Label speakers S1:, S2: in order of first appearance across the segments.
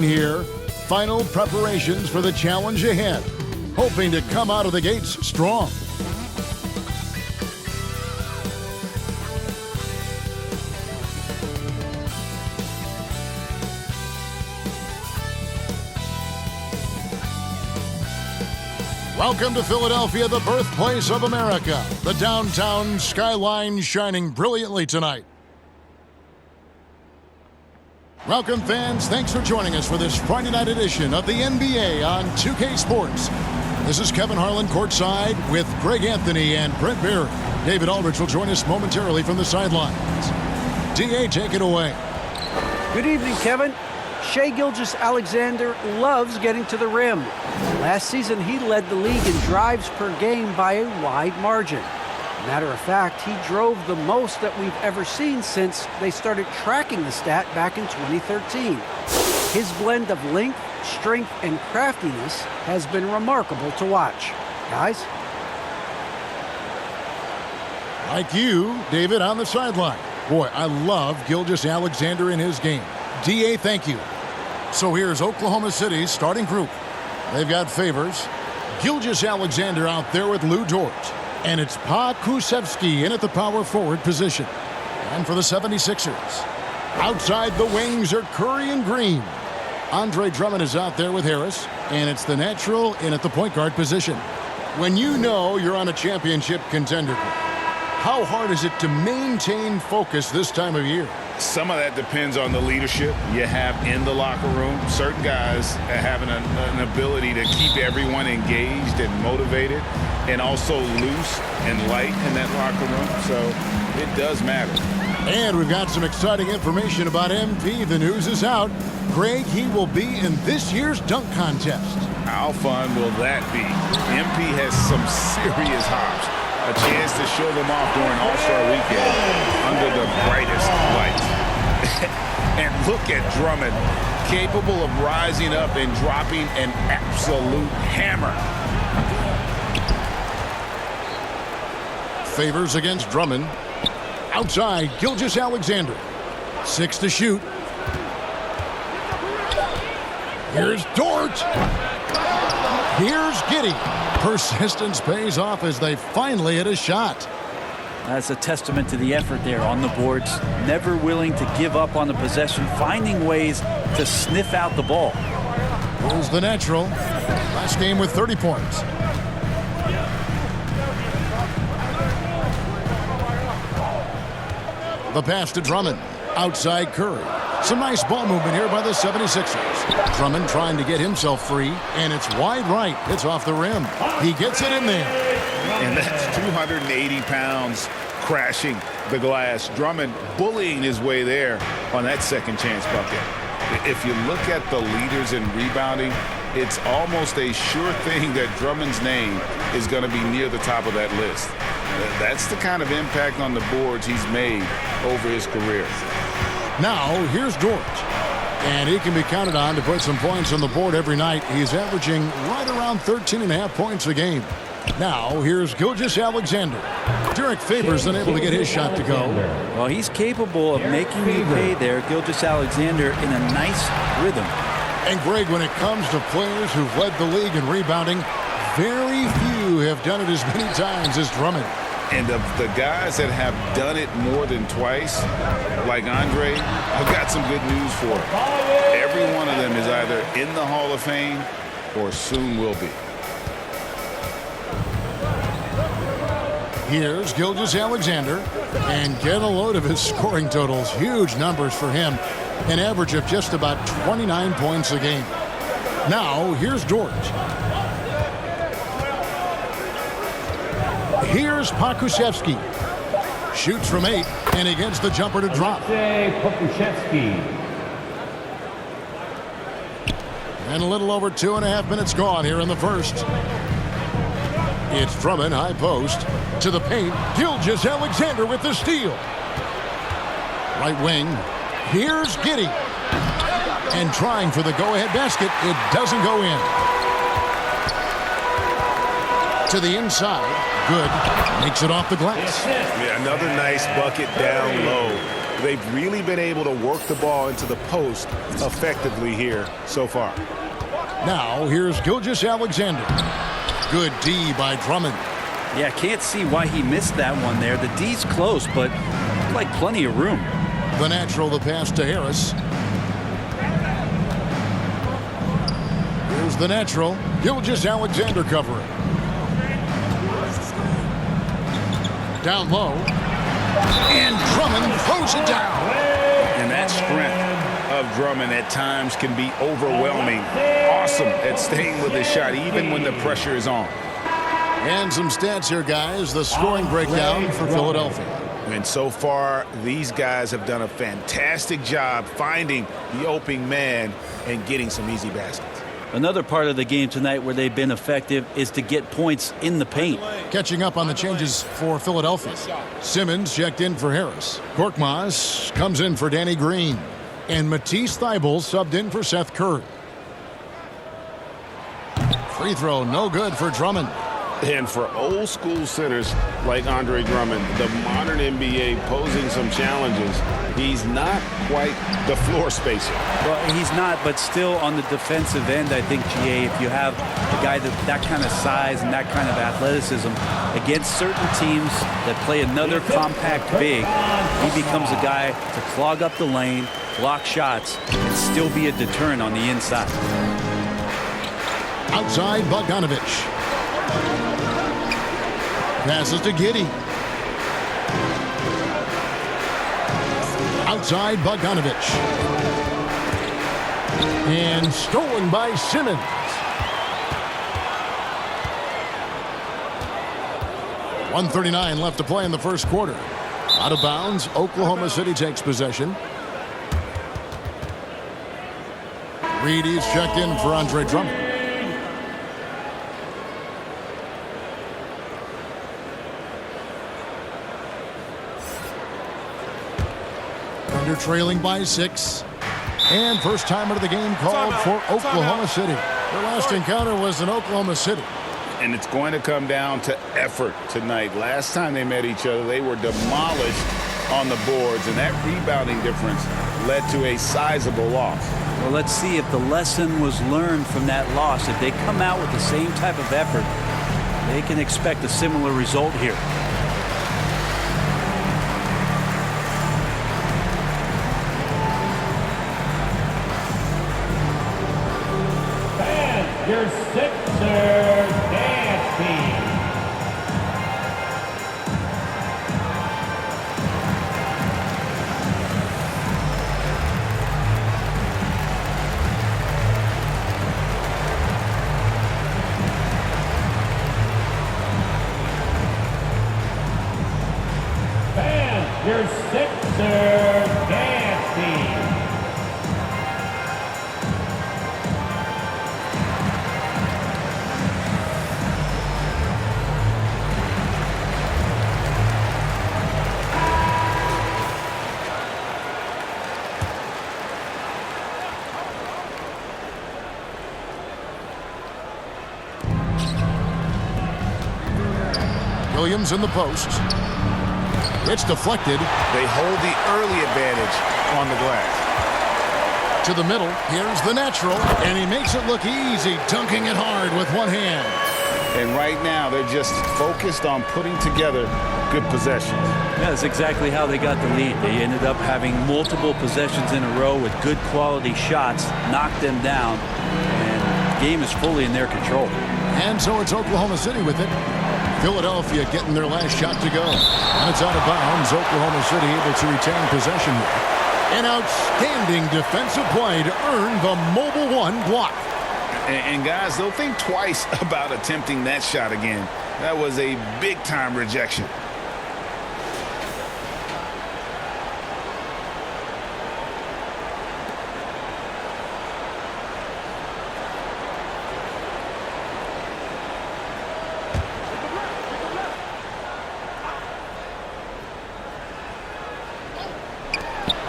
S1: Here, final preparations for the challenge ahead, hoping to come out of the gates strong. Welcome to Philadelphia, the birthplace of America. The downtown skyline shining brilliantly tonight. Welcome, fans. Thanks for joining us for this Friday night edition of the NBA on 2K Sports. This is Kevin Harlan courtside with Greg Anthony and Brent Barry. David Aldridge will join us momentarily from the sidelines. DA, take it away.
S2: Good evening, Kevin. Shai Gilgeous-Alexander loves getting to the rim. Last season, he led the league in drives per game by a wide margin. Matter of fact, he drove the most that we've ever seen since they started tracking the stat back in 2013. His blend of length, strength, and craftiness has been remarkable to watch. Guys?
S1: Like you, David, on the sideline. Boy, I love Gilgeous-Alexander in his game. DA, thank you. So here's Oklahoma City's starting group. They've got Favors, Gilgeous-Alexander out there with Lou Dort. And it's Pokusevski in at the power forward position. And for the 76ers, outside the wings are Curry and Green. Andre Drummond is out there with Harris. And it's the natural in at the point guard position. When you know you're on a championship contender, how hard is it to maintain focus this time of year?
S3: Some of that depends on the leadership you have in the locker room. Certain guys having an ability to keep everyone engaged and motivated and also loose and light in that locker room. So it does matter.
S1: And we've got some exciting information about MP. The news is out. Greg, he will be in this year's dunk contest.
S3: How fun will that be? MP has some serious hops. A chance to show them off during All-Star Weekend under the brightest lights. And look at Drummond, capable of rising up and dropping an absolute hammer.
S1: Favors against Drummond. Outside, Gilgeous-Alexander. 6 to shoot. Here's Dort. Here's Giddey. Persistence pays off as they finally hit a shot.
S4: That's a testament to the effort there on the boards. Never willing to give up on the possession, finding ways to sniff out the ball.
S1: Here's the natural. Last game with 30 points. The pass to Drummond. Outside Curry. Some nice ball movement here by the 76ers. Drummond trying to get himself free, and it's wide right. It's off the rim. He gets it in there.
S3: And that's 280 pounds crashing the glass. Drummond bullying his way there on that second chance bucket. If you look at the leaders in rebounding, it's almost a sure thing that Drummond's name is going to be near the top of that list. That's the kind of impact on the boards he's made over his career.
S1: Now, here's Dort. And he can be counted on to put some points on the board every night. He's averaging right around 13.5 points a game. Now, here's Gilgeous-Alexander. Derek Favors unable to get his shot to go.
S4: Well, he's capable of making you pay there, Gilgeous-Alexander, in a nice rhythm.
S1: And Greg, when it comes to players who've led the league in rebounding, very few have done it as many times as Drummond.
S3: And of the guys that have done it more than twice, like Andre, I've got some good news for him. Every one of them is either in the Hall of Fame or soon will be.
S1: Here's Gilgeous-Alexander, and get a load of his scoring totals. Huge numbers for him. An average of just about 29 points a game. Now, here's Dort. Here's Pokusevski. Shoots from 8, and he gets the jumper to drop.
S5: Pokusevski.
S1: And a little over 2.5 minutes gone here in the first. It's Drummond, high post. To the paint, Gilgeous-Alexander with the steal. Right wing, here's Giddey. And trying for the go-ahead basket, it doesn't go in. To the inside, good. Makes it off the glass.
S3: Yeah, another nice bucket down low. They've really been able to work the ball into the post effectively here so far.
S1: Now, here's Gilgeous-Alexander. Good D by Drummond.
S4: Yeah, can't see why he missed that one there. The D's close, but like plenty of room.
S1: The natural, the pass to Harris. Here's the natural. Gilgeous-Alexander covering. Down low. And Drummond throws it down.
S3: And that strength of Drummond at times can be overwhelming. Awesome at staying with his shot, even when the pressure is on.
S1: And some stats here, guys. The scoring breakdown for Philadelphia.
S3: And so far, these guys have done a fantastic job finding the opening man and getting some easy baskets.
S4: Another part of the game tonight where they've been effective is to get points in the paint.
S1: Catching up on the changes for Philadelphia. Simmons checked in for Harris. Korkmaz comes in for Danny Green. And Matisse Thybulle subbed in for Seth Curry. Free throw, no good for Drummond.
S6: And for old school centers like Andre Drummond, the modern NBA posing some challenges, he's not quite the floor spacer.
S4: Well, he's not, but still on the defensive end, I think, GA, if you have a guy that kind of size and that kind of athleticism against certain teams that play another compact big, he becomes a guy to clog up the lane, block shots, and still be a deterrent on the inside.
S1: Outside, Bogdanovich. Passes to Giddey. Outside, Bogdanovich. And stolen by Simmons. .139 left to play in the first quarter. Out of bounds, Oklahoma City takes possession. Reedy's checked in for Andre Drummond. Trailing by 6. And first timer of the game called for Oklahoma City. Their last encounter was in Oklahoma City.
S3: And it's going to come down to effort tonight. Last time they met each other, they were demolished on the boards, and that rebounding difference led to a sizable loss.
S4: Well, let's see if the lesson was learned from that loss. If they come out with the same type of effort, they can expect a similar result here.
S5: Your Sixers dance team. Fans, your Sixers dance team.
S1: Williams in the post. It's deflected.
S3: They hold the early advantage on the glass.
S1: To the middle. Here's the natural. And he makes it look easy, dunking it hard with one hand.
S3: And right now, they're just focused on putting together good possessions.
S4: Yeah, that's exactly how they got the lead. They ended up having multiple possessions in a row with good quality shots, knocked them down, and the game is fully in their control.
S1: And so it's Oklahoma City with it. Philadelphia getting their last shot to go. And it's out of bounds. Oklahoma City able to retain possession here. An outstanding defensive play to earn the Mobile One block.
S3: And guys, they'll think twice about attempting that shot again. That was a big-time rejection.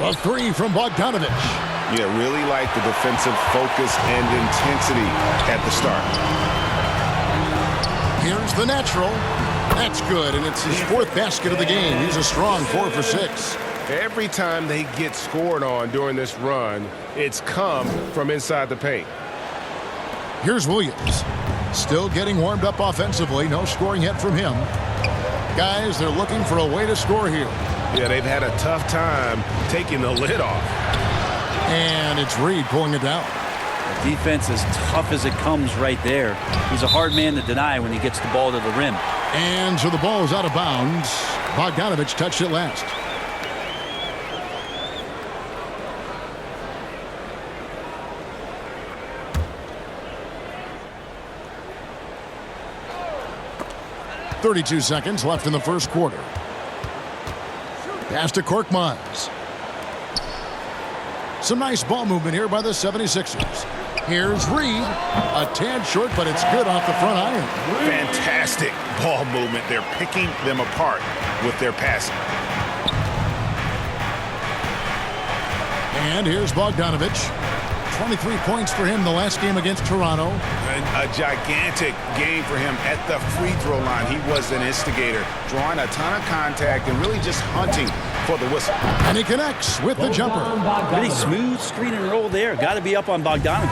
S1: A three from Bogdanovich.
S3: Yeah, really like the defensive focus and intensity at the start.
S1: Here's the natural. That's good, and it's his fourth basket of the game. He's a strong 4 for 6.
S6: Every time they get scored on during this run, it's come from inside the paint.
S1: Here's Williams. Still getting warmed up offensively. No scoring yet from him. Guys, they're looking for a way to score here.
S6: Yeah, they've had a tough time taking the lid off.
S1: And it's Reed pulling it down.
S4: The defense as tough as it comes right there. He's a hard man to deny when he gets the ball to the rim.
S1: And so the ball is out of bounds. Bogdanovich touched it last. .32 seconds left in the first quarter. Pass to Korkmaz. Some nice ball movement here by the 76ers. Here's Reed. A tad short, but it's good off the front iron.
S3: Fantastic ball movement. They're picking them apart with their passing.
S1: And here's Bogdanovich. 23 points for him the last game against Toronto.
S3: A gigantic game for him at the free throw line. He was an instigator, drawing a ton of contact and really just hunting for the whistle.
S1: And he connects with the jumper.
S4: Pretty smooth screen and roll there. Got to be up on Bogdanovich.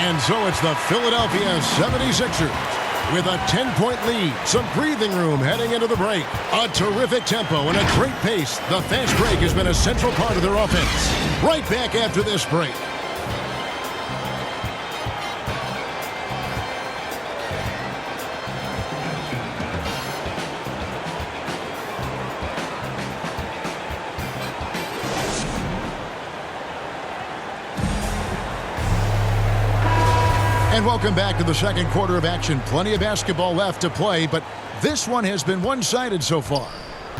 S1: And so it's the Philadelphia 76ers with a 10-point lead. Some breathing room heading into the break. A terrific tempo and a great pace. The fast break has been a central part of their offense. Right back after this break. And welcome back to the second quarter of action. Plenty of basketball left to play, but this one has been one-sided so far.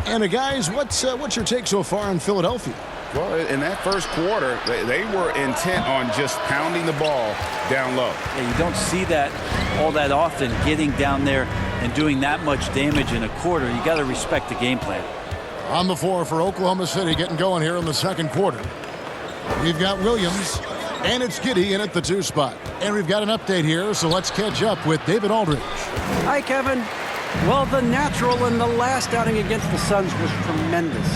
S1: And guys, what's your take so far on Philadelphia?
S3: Well, in that first quarter, they were intent on just pounding the ball down low.
S4: Yeah, you don't see that all that often, getting down there and doing that much damage in a quarter. You got to respect the game plan.
S1: On the floor for Oklahoma City, getting going here in the second quarter. We've got Williams, and it's Giddey in at the 2 spot. And we've got an update here, so let's catch up with David Aldridge.
S2: Hi, Kevin. Well, the natural in the last outing against the Suns was tremendous.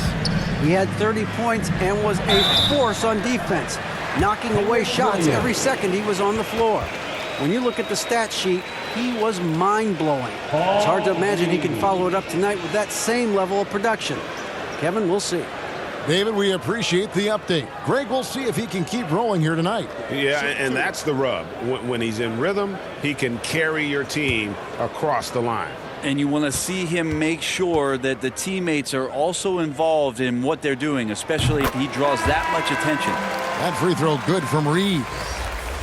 S2: He had 30 points and was a force on defense, knocking away shots every second he was on the floor. When you look at the stat sheet, he was mind-blowing. It's hard to imagine he can follow it up tonight with that same level of production. Kevin, we'll see.
S1: David, we appreciate the update. Greg, we'll see if he can keep rolling here tonight.
S6: Yeah, and that's the rub. When he's in rhythm, he can carry your team across the line.
S4: And you want to see him make sure that the teammates are also involved in what they're doing, especially if he draws that much attention.
S1: That free throw good from Reed.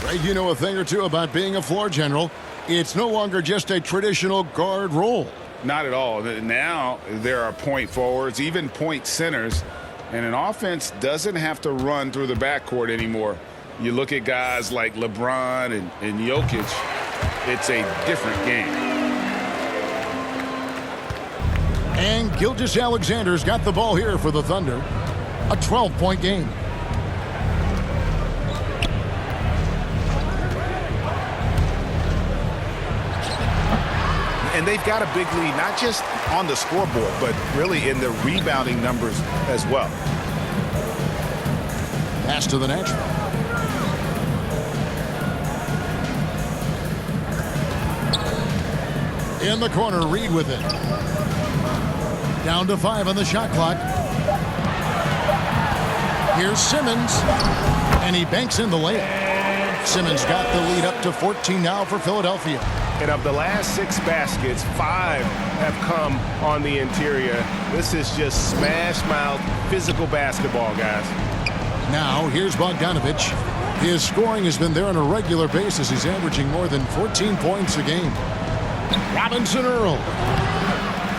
S1: Greg, you know a thing or two about being a floor general. It's no longer just a traditional guard role.
S3: Not at all. Now there are point forwards, even point centers, and an offense doesn't have to run through the backcourt anymore. You look at guys like LeBron and Jokic, it's a different game.
S1: And Gilgeous-Alexander's got the ball here for the Thunder. A 12-point game.
S3: And they've got a big lead, not just on the scoreboard, but really in the rebounding numbers as well.
S1: Pass to the natural. In the corner, Reed with it. Down to 5 on the shot clock. Here's Simmons. And he banks in the layup. Simmons got the lead up to 14 now for Philadelphia.
S6: And of the last 6 baskets, 5 have come on the interior. This is just smash-mouth physical basketball, guys.
S1: Now, here's Bogdanovich. His scoring has been there on a regular basis. He's averaging more than 14 points a game. Robinson Earl.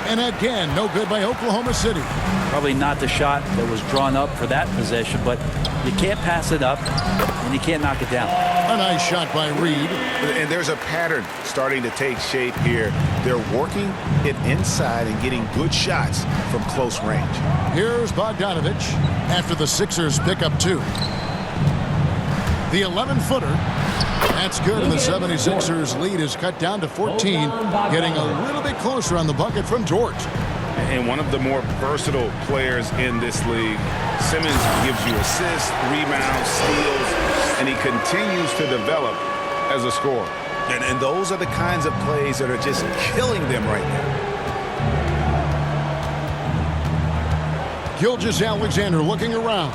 S1: And again, no good by Oklahoma City.
S4: Probably not the shot that was drawn up for that possession, but you can't pass it up, and you can't knock it down.
S1: A nice shot by Reed.
S3: And there's a pattern starting to take shape here. They're working it inside and getting good shots from close range.
S1: Here's Bogdanovich after the Sixers pick up 2. The 11-footer. That's good, and the 76ers lead is cut down to 14, getting a little bit closer on the bucket from George.
S3: and one of the more versatile players in this league. Simmons gives you assists, rebounds, steals, and he continues to develop as a scorer. And those are the kinds of plays that are just killing them right now.
S1: Gilgeous-Alexander looking around.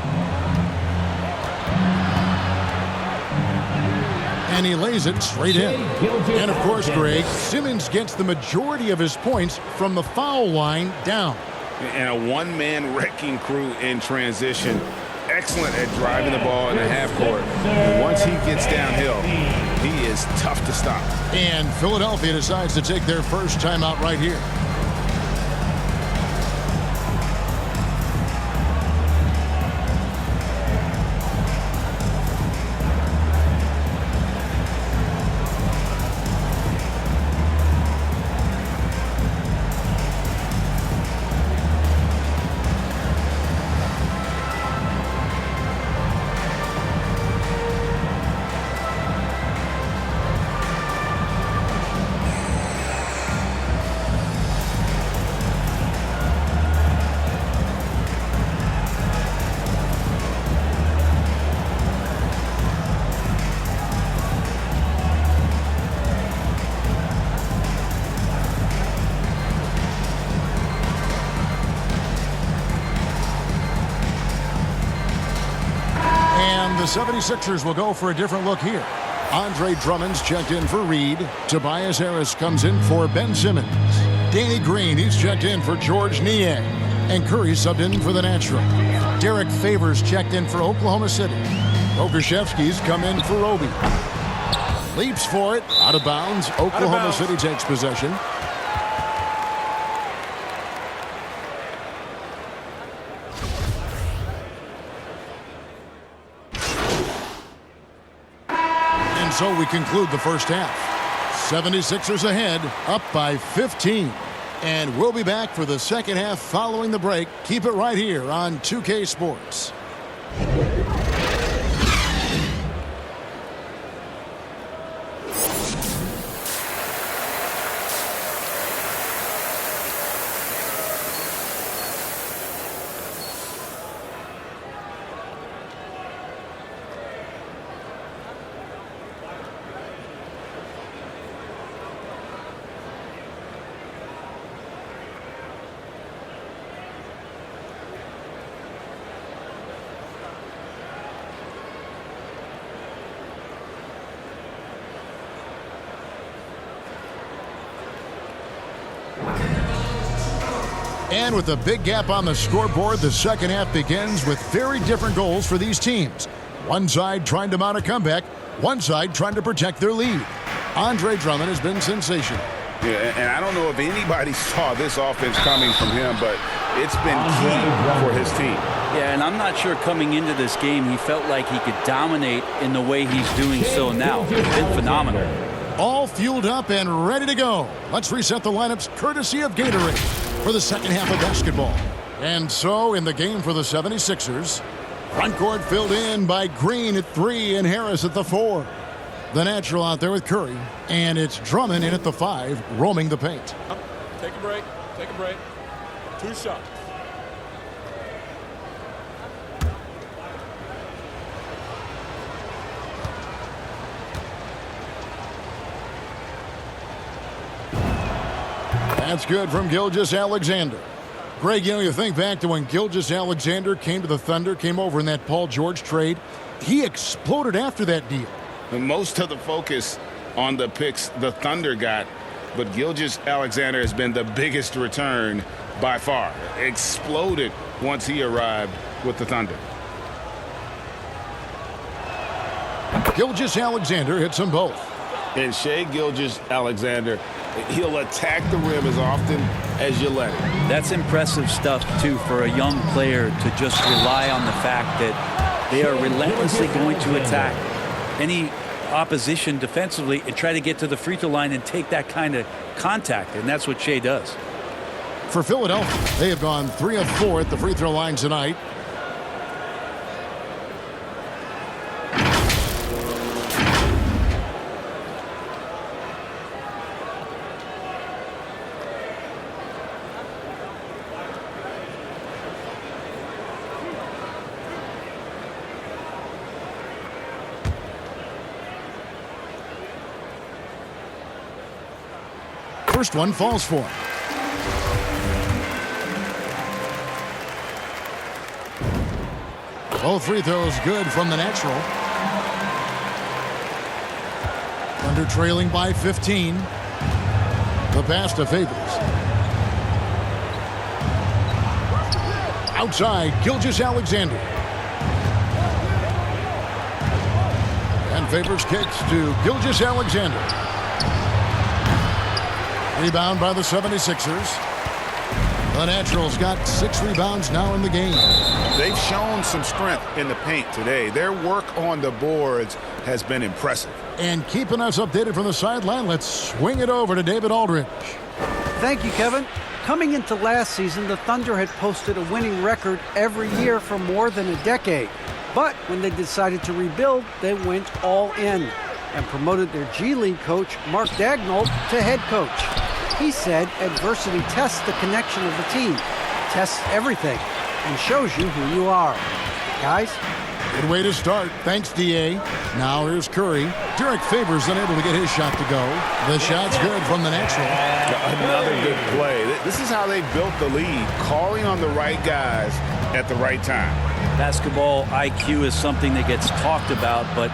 S1: And he lays it straight in. And of course, Greg, Simmons gets the majority of his points from the foul line down.
S3: And a one-man wrecking crew in transition. Excellent at driving the ball in the half court. And once he gets downhill, he is tough to stop.
S1: And Philadelphia decides to take their first timeout right here. The 76ers will go for a different look here. Andre Drummond's checked in for Reed. Tobias Harris comes in for Ben Simmons. Danny Green, he's checked in for George Niang. And Curry subbed in for the Natural. Derek Favors checked in for Oklahoma City. Okashevsky's come in for Roby. Leaps for it. Out of bounds. Oklahoma City takes possession. So we conclude the first half. 76ers ahead, up by 15. And we'll be back for the second half following the break. Keep it right here on 2K Sports. And with a big gap on the scoreboard, the second half begins with very different goals for these teams. One side trying to mount a comeback, one side trying to protect their lead. Andre Drummond has been sensational.
S3: Yeah, and I don't know if anybody saw this offense coming from him, but it's been key for his team.
S4: Yeah, and I'm not sure coming into this game he felt like he could dominate in the way he's doing so now. It's been phenomenal.
S1: All fueled up and ready to go. Let's reset the lineups courtesy of Gatorade for the second half of basketball. And so in the game for the 76ers, front court filled in by Green at 3 and Harris at the 4. The Natural out there with Curry, and it's Drummond in at the 5, roaming the paint.
S7: Take a break. Take a break. 2 shots.
S1: That's good from Gilgeous-Alexander. Greg, you think back to when Gilgeous-Alexander came to the Thunder, came over in that Paul George trade. He exploded after that deal.
S3: And most of the focus on the picks the Thunder got, but Gilgeous-Alexander has been the biggest return by far. Exploded once he arrived with the Thunder.
S1: Gilgeous-Alexander hits them both.
S6: And Shai Gilgeous-Alexander, he'll attack the rim as often as you let him.
S4: That's impressive stuff, too, for a young player to just rely on the fact that they are relentlessly going to attack any opposition defensively and try to get to the free throw line and take that kind of contact, and that's what Shai does.
S1: For Philadelphia, they have gone 3 of 4 at the free throw line tonight. First one falls for him. Both free throws good from the natural. Thunder trailing by 15. The pass to Favors. Outside, Gilgeous-Alexander. And Favors kicks to Gilgeous-Alexander. Rebound by the 76ers. The Naturals got 6 rebounds now in the game.
S3: They've shown some strength in the paint today. Their work on the boards has been impressive.
S1: And keeping us updated from the sideline, let's swing it over to David Aldridge.
S2: Thank you, Kevin. Coming into last season, the Thunder had posted a winning record every year for more than a decade. But when they decided to rebuild, they went all in and promoted their G League coach, Mark Daigneault, to head coach. He said adversity tests the connection of the team, tests everything, and shows you who you are. Guys?
S1: Good way to start. Thanks, D.A. Now here's Curry. Derek Favors unable to get his shot to go. The shot's good from the natural.
S3: Another good play. This is how they built the lead, calling on the right guys at the right time.
S4: Basketball IQ is something that gets talked about, but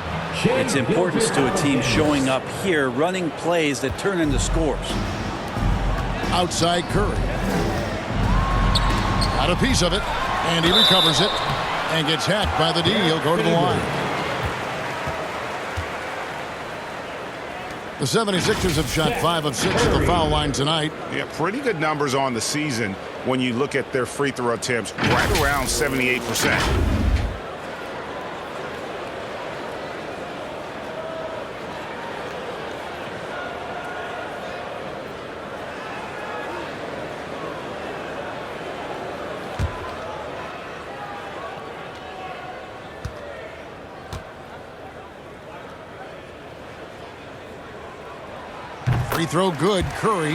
S4: its importance to a team showing up here, running plays that turn into scores.
S1: Outside Curry. Got a piece of it, and he recovers it and gets hacked by the D. He'll go to the line. The 76ers have shot 5 of 6 at the foul line tonight.
S3: Yeah, pretty good numbers on the season when you look at their free throw attempts, right around 78%.
S1: Free throw good, Curry.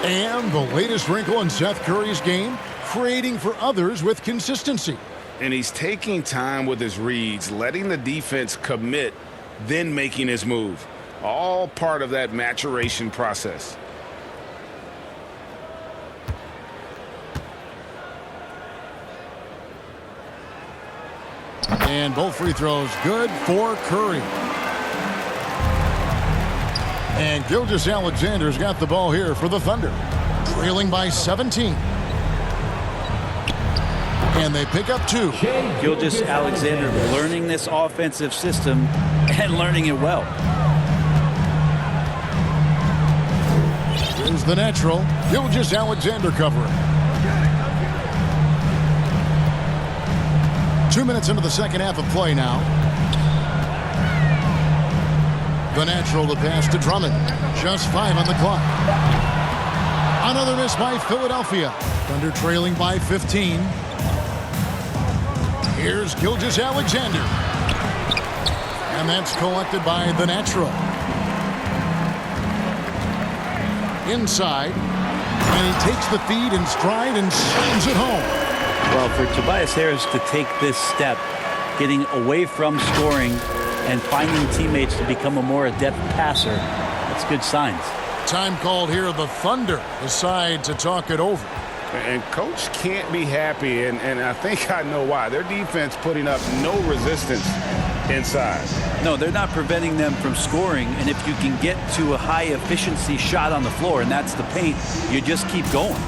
S1: And the latest wrinkle in Seth Curry's game, creating for others with consistency.
S6: And he's taking time with his reads, letting the defense commit, then making his move. All part of that maturation process.
S1: And both free throws good for Curry. And Gilgeous-Alexander's got the ball here for the Thunder. Trailing by 17. And they pick up 2.
S4: Gilgeous-Alexander learning this offensive system and learning it well.
S1: Here's the natural. Gilgeous-Alexander covering. 2 minutes into the second half of play now. The natural to pass to Drummond. Just 5 on the clock. Another miss by Philadelphia. Thunder trailing by 15. Here's Gilgeous-Alexander. And that's collected by the natural. Inside. And he takes the feed in stride and slams it home.
S4: Well, for Tobias Harris to take this step, getting away from scoring and finding teammates to become a more adept passer, that's good signs.
S1: Time called here. The Thunder decide to talk it over.
S6: And coach can't be happy, and I think I know why. Their defense putting up no resistance inside.
S4: No, they're not preventing them from scoring, and if you can get to a high-efficiency shot on the floor, and that's the paint, you just keep going.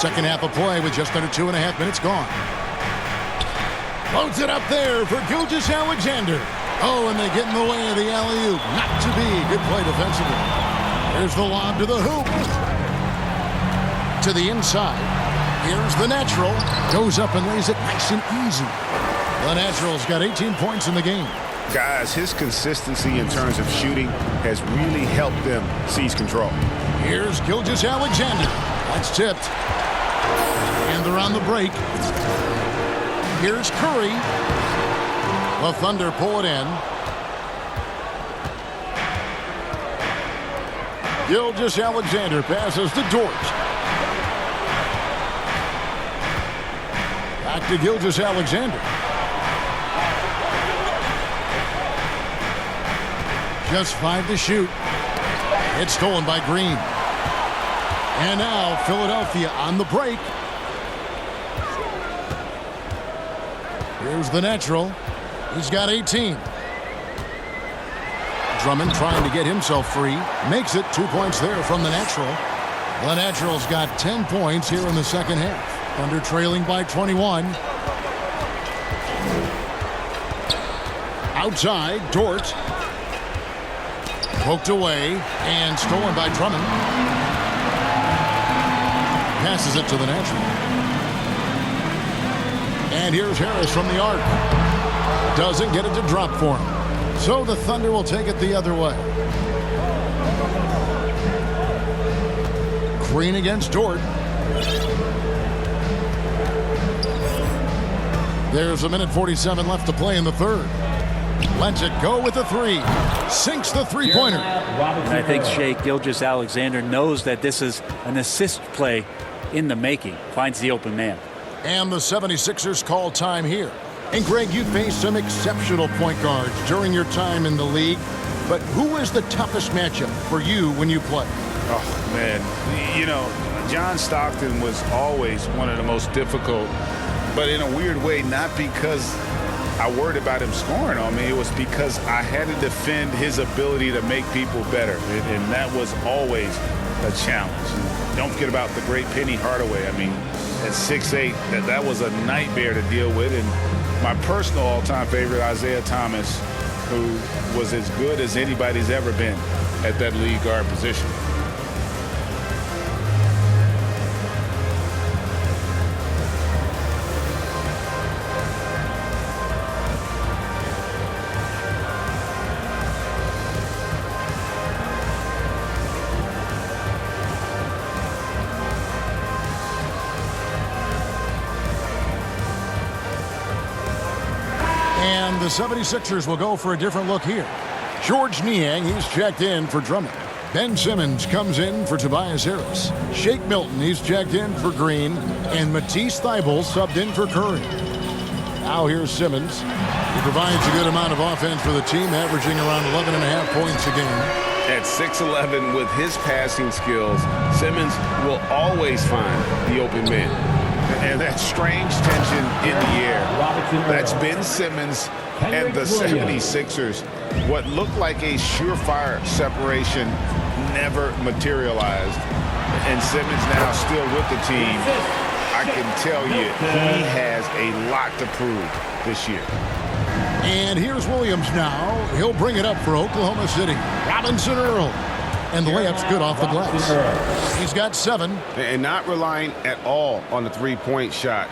S1: Second half of play with just under 2.5 minutes gone. Loads it up there for Gilgeous-Alexander. Oh, and they get in the way of the alley-oop. Not to be. Good play defensively. Here's the lob to the hoop. To the inside. Here's the natural. Goes up and lays it nice and easy. The natural's got 18 points in the game.
S3: Guys, his consistency in terms of shooting has really helped them seize control.
S1: Here's Gilgeous-Alexander. That's tipped. And they're on the break. Here's Curry. The Thunder pull it in. Gilgeous-Alexander passes to Dort. Back to Gilgeous-Alexander. Just 5 to shoot. It's stolen by Green. And now Philadelphia on the break. Here's the natural. He's got 18. Drummond trying to get himself free. Makes it 2 points there from the natural. The natural's got 10 points here in the second half. Thunder trailing by 21. Outside, Dort. Poked away and stolen by Drummond. Passes it to the natural. And here's Harris from the arc. Doesn't get it to drop for him. So the Thunder will take it the other way. Green against Dort. There's 1:47 left to play in the third. Lets it go with a three. Sinks the three-pointer.
S4: And I think Shai Gilgeous-Alexander knows that this is an assist play in the making. Finds the open man.
S1: And the 76ers call time here. And Greg, you faced some exceptional point guards during your time in the league. But who is the toughest matchup for you when you play?
S3: Oh, man. You know, John Stockton was always one of the most difficult, but in a weird way, not because I worried about him scoring on me. It was because I had to defend his ability to make people better. And that was always a challenge. Don't forget about the great Penny Hardaway. I mean, at 6'8", that was a nightmare to deal with. And my personal all-time favorite, Isaiah Thomas, who was as good as anybody's ever been at that lead guard position.
S1: And the 76ers will go for a different look here. George Niang, he's checked in for Drummond. Ben Simmons comes in for Tobias Harris. Shake Milton, he's checked in for Green. And Matisse Thybulle subbed in for Curry. Now here's Simmons. He provides a good amount of offense for the team, averaging around 11.5 points a game.
S6: At 6'11", with his passing skills, Simmons will always find the open man.
S3: And that strange tension in the air, that's Ben Simmons and the 76ers. What looked like a surefire separation never materialized. And Simmons now still with the team. I can tell you, he has a lot to prove this year.
S1: And here's Williams now. He'll bring it up for Oklahoma City. Robinson Earl. And the layup's good off the glass. He's got 7.
S6: And not relying at all on the three-point shot.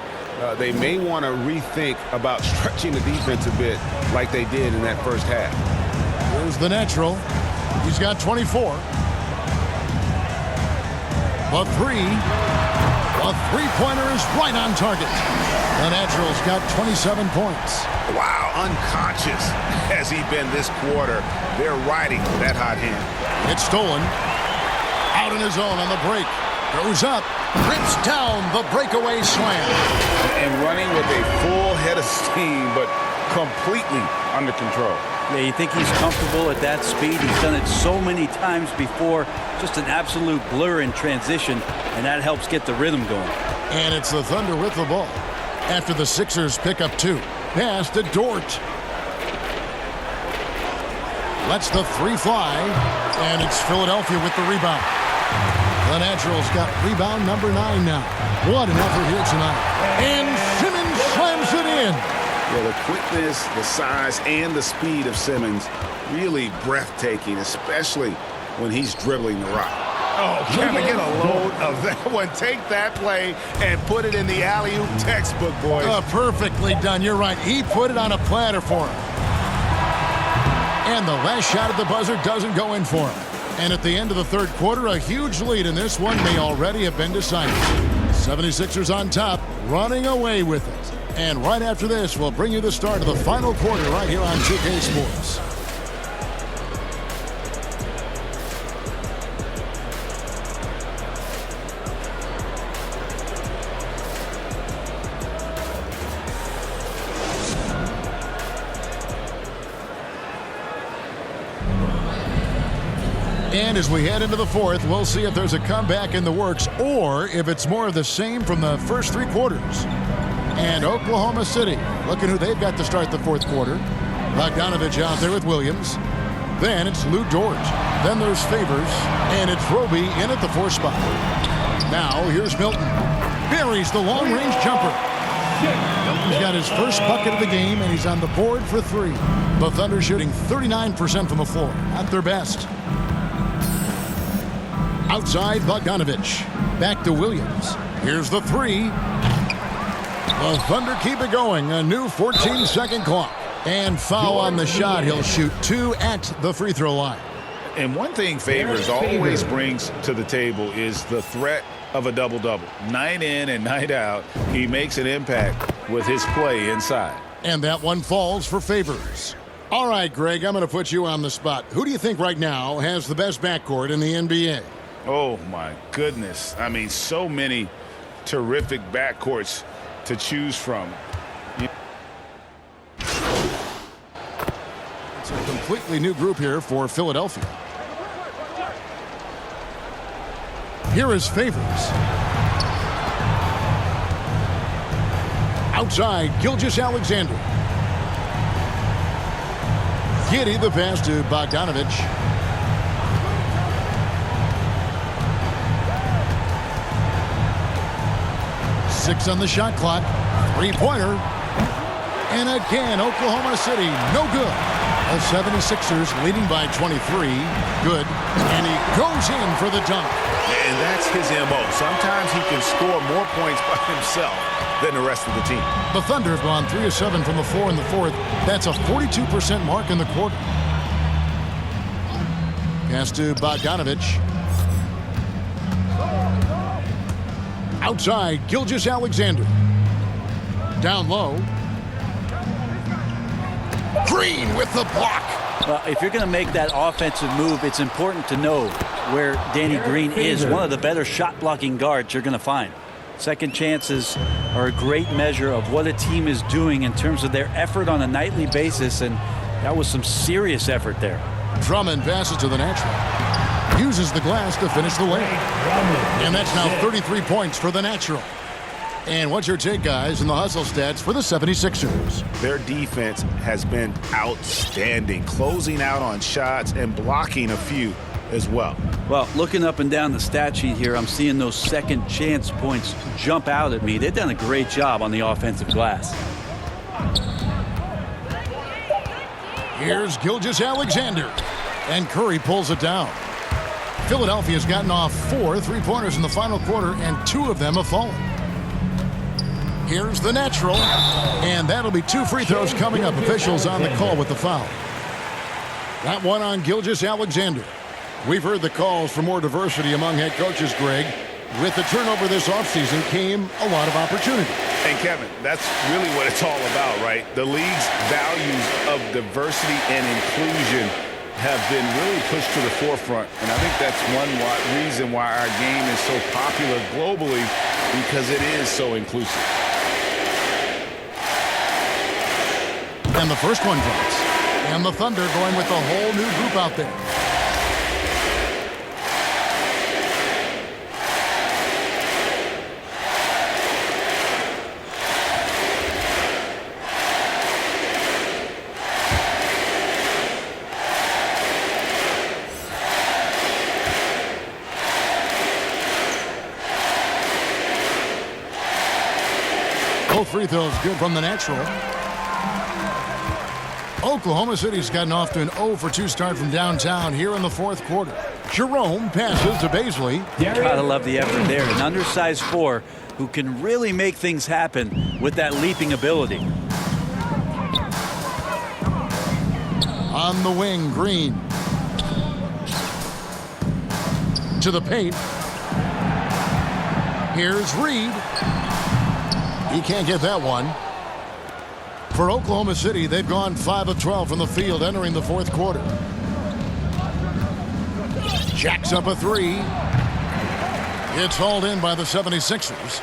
S6: They may want to rethink about stretching the defense a bit like they did in that first half.
S1: Here's the natural. He's got 24. The three-pointer is right on target. The natural's got 27 points.
S3: Wow, unconscious has he been this quarter. They're riding that hot hand.
S1: It's stolen. Out in his own on the break. Goes up. Rips down the breakaway slam.
S3: And running with a full head of steam, but completely under control.
S4: Yeah, you think he's comfortable at that speed. He's done it so many times before. Just an absolute blur in transition, and that helps get the rhythm going.
S1: And it's the Thunder with the ball. After the Sixers pick up 2. Pass to Dort. Lets the 3 fly, and it's Philadelphia with the rebound. The Naturals got rebound number 9 now. What an effort here tonight. And Simmons slams it in.
S6: Yeah, the quickness, the size, and the speed of Simmons really breathtaking, especially when he's dribbling the rock.
S3: Oh, Kevin, get a load of that one. Take that play and put it in the alley-oop textbook, boys.
S1: Perfectly done. You're right. He put it on a platter for him. And the last shot at the buzzer doesn't go in for him. And at the end of the third quarter, a huge lead in this one may already have been decided. 76ers on top, running away with it. And right after this, we'll bring you the start of the final quarter right here on 2K Sports. And as we head into the fourth, we'll see if there's a comeback in the works or if it's more of the same from the first 3 quarters. And Oklahoma City, looking who they've got to start the fourth quarter. Bogdanovich out there with Williams. Then it's Lou Dort. Then there's Favors. And it's Roby in at the 4 spot. Now here's Milton. Buries the long-range jumper. He's got his first bucket of the game, and he's on the board for 3. The Thunder shooting 39% from the floor. At their best. Outside Bogdanovich. Back to Williams. Here's the 3. The Thunder keep it going. A new 14-second clock. And foul on the shot. He'll shoot 2 at the free throw line.
S3: And one thing Favors always brings to the table is the threat of a double-double. Night in and night out, he makes an impact with his play inside.
S1: And that one falls for Favors. All right, Greg, I'm going to put you on the spot. Who do you think right now has the best backcourt in the NBA?
S3: Oh, my goodness. I mean, so many terrific backcourts to choose from.
S1: It's a completely new group here for Philadelphia. Here is Favors. Outside, Gilgeous-Alexander. Giddey the pass to Bogdanovich. 6 on the shot clock. 3-pointer. And again, Oklahoma City, no good. The 76ers leading by 23. Good. And he goes in for the dunk.
S3: And that's his MO. Sometimes he can score more points by himself than the rest of the team.
S1: The Thunder have gone 3 of 7 from the floor in the fourth. That's a 42% mark in the quarter. Pass to Bogdanovich. Outside, Gilgeous-Alexander. Down low. Green with the block.
S4: Well, if you're going to make that offensive move, it's important to know where Danny Green is. One of the better shot-blocking guards you're going to find. Second chances are a great measure of what a team is doing in terms of their effort on a nightly basis, and that was some serious effort there.
S1: Drummond passes to the natural. Uses the glass to finish the layup. And that's now 33 points for the natural. And what's your take, guys, in the hustle stats for the 76ers?
S3: Their defense has been outstanding, closing out on shots and blocking a few as well.
S4: Well, looking up and down the stat sheet here, I'm seeing those second chance points jump out at me. They've done a great job on the offensive glass.
S1: Here's Gilgeous-Alexander. And Curry pulls it down. Philadelphia's gotten off 4 3-pointers in the final quarter, and 2 of them have fallen. Here's the natural. And that'll be 2 free throws coming up. Officials on the call with the foul. That one on Gilgeous-Alexander. We've heard the calls for more diversity among head coaches, Greg. With the turnover this offseason came a lot of opportunity.
S3: And Kevin, that's really what it's all about, right? The league's values of diversity and inclusion have been really pushed to the forefront. And I think that's one reason why our game is so popular globally, because it is so inclusive.
S1: And the first one drops. And the Thunder going with a whole new group out there. Both free throws good from the natural. Oklahoma City's gotten off to an 0-for-2 start from downtown here in the fourth quarter. Jerome passes to Baisley.
S4: Gotta love the effort there. An undersized 4 who can really make things happen with that leaping ability.
S1: On the wing, Green. To the paint. Here's Reed. He can't get that one. For Oklahoma City, they've gone 5 of 12 from the field entering the fourth quarter. Jacks up a 3. It's hauled in by the 76ers.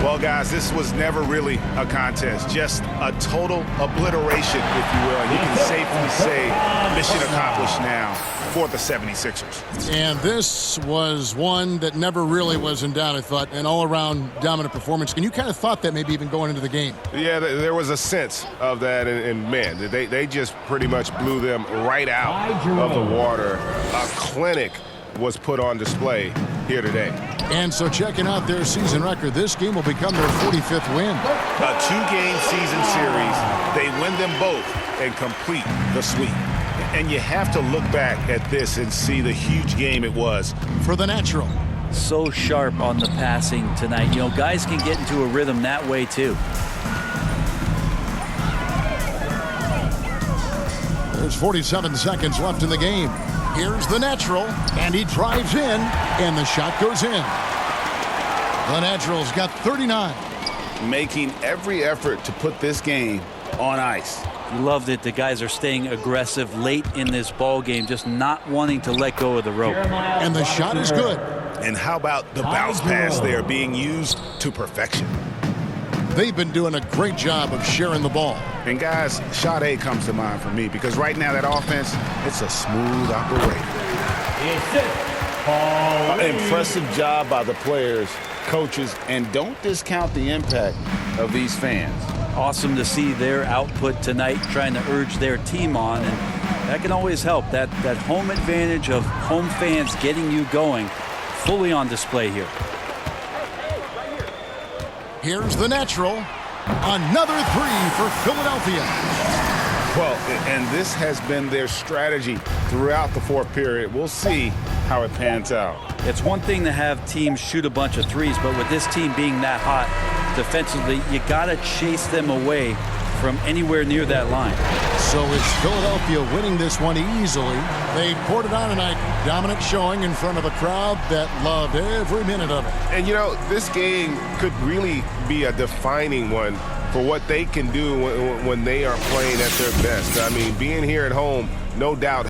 S3: Well, guys, this was never really a contest, just a total obliteration, if you will. And you can safely say mission accomplished now for the 76ers.
S1: And this was one that never really was in doubt, I thought, an all-around dominant performance. And you kind of thought that maybe even going into the game.
S6: Yeah, there was a sense of that, and man, they just pretty much blew them right out of the water. A clinic was put on display here today.
S1: And so checking out their season record, this game will become their 45th win.
S3: A 2-game season series, they win them both and complete the sweep. And you have to look back at this and see the huge game it was.
S1: For the natural.
S4: So sharp on the passing tonight. You know, guys can get into a rhythm that way too.
S1: There's 47 seconds left in the game. Here's the natural, and he drives in, and the shot goes in. The natural's got 39.
S6: Making every effort to put this game on ice.
S4: Love that the guys are staying aggressive late in this ball game, just not wanting to let go of the rope.
S1: And the shot is good.
S3: And how about the bounce pass there being used to perfection?
S1: They've been doing a great job of sharing the ball.
S3: And guys, shot A comes to mind for me because right now that offense, it's a smooth operation.
S6: Impressive job by the players, coaches, and don't discount the impact of these fans.
S4: Awesome to see their output tonight, trying to urge their team on, and that can always help. That home advantage of home fans getting you going, fully on display here.
S1: Here's the natural. Another 3 for Philadelphia.
S6: Well, and this has been their strategy throughout the fourth period. We'll see how it pans out.
S4: It's one thing to have teams shoot a bunch of threes, but with this team being that hot defensively, you got to chase them away from anywhere near that line.
S1: So it's Philadelphia winning this one easily. They poured it on tonight. Dominant showing in front of a crowd that loved every minute of it.
S6: And, you know, this game could really be a defining one for what they can do when they are playing at their best. I mean, being here at home, no doubt,